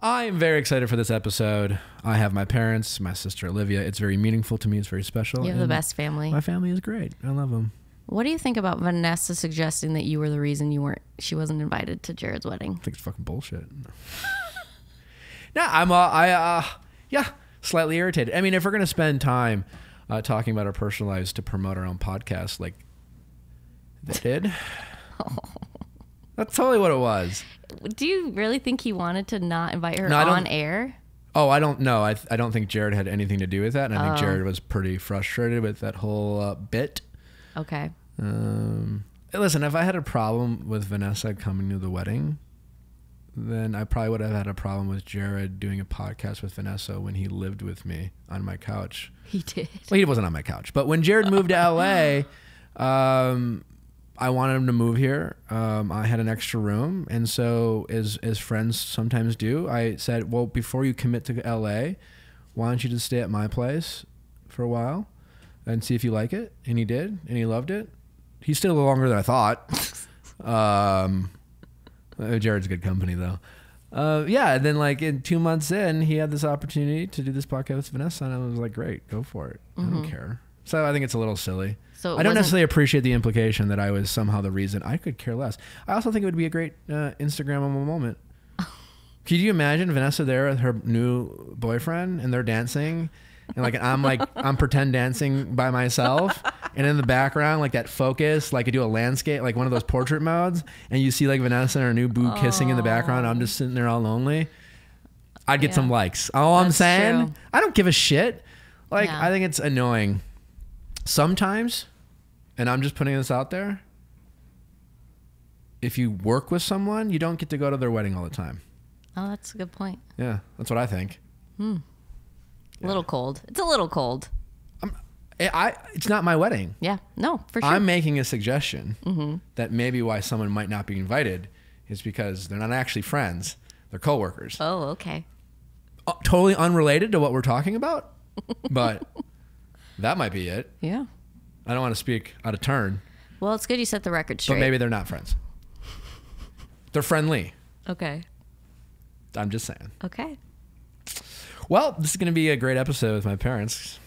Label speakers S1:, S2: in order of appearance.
S1: I am very excited for this episode. I have my parents, my sister Olivia. It's very meaningful to me. It's very special.
S2: You have the best family.
S1: My family is great. I love them.
S2: What do you think about Vanessa suggesting that you were the reason she wasn't invited to Jared's wedding?
S1: I think it's fucking bullshit. No, yeah, slightly irritated. I mean, if we're going to spend time talking about our personal lives to promote our own podcast, like they did, that's totally what it was.
S2: Do you really think he wanted to not invite her on air?
S1: Oh, I don't know. I don't think Jared had anything to do with that. And I think Jared was pretty frustrated with that whole bit.
S2: Okay.
S1: Listen, if I had a problem with Vanessa coming to the wedding, then I probably would have had a problem with Jared doing a podcast with Vanessa when he lived with me on my couch.
S2: He did.
S1: Well, he wasn't on my couch. But when Jared moved to LA, I wanted him to move here. I had an extra room. And so as friends sometimes do, I said, well, before you commit to LA, why don't you just stay at my place for a while and see if you like it? And he did. And he loved it. He stayed a little longer than I thought. Jared's good company though. Yeah. And then like 2 months in, he had this opportunity to do this podcast with Vanessa. And I was like, great, go for it. I don't care. So I think it's a little silly. So I don't necessarily appreciate the implication that I was somehow the reason. I could care less. I also think it would be a great Instagrammable moment. Could you imagine Vanessa there with her new boyfriend and they're dancing, and I'm pretend dancing by myself, and in the background like that focus, like I do a landscape, like one of those portrait modes, and you see like Vanessa and her new boo kissing in the background. I'm just sitting there all lonely. I'd get some likes. All I'm saying, true. I don't give a shit. Like I think it's annoying. Sometimes, and I'm just putting this out there, if you work with someone, you don't get to go to their wedding all the time.
S2: Oh, that's a good point.
S1: Yeah, that's what I think.
S2: A little cold. It's a little cold.
S1: It's not my wedding.
S2: Yeah, no, for sure.
S1: I'm making a suggestion that maybe why someone might not be invited is because they're not actually friends. They're coworkers.
S2: Oh, okay.
S1: Totally unrelated to what we're talking about, but... that might be it.
S2: Yeah.
S1: I don't want to speak out of turn.
S2: Well, it's good you set the record straight.
S1: But maybe they're not friends. They're friendly.
S2: Okay.
S1: I'm just saying.
S2: Okay.
S1: Well, this is going to be a great episode with my parents.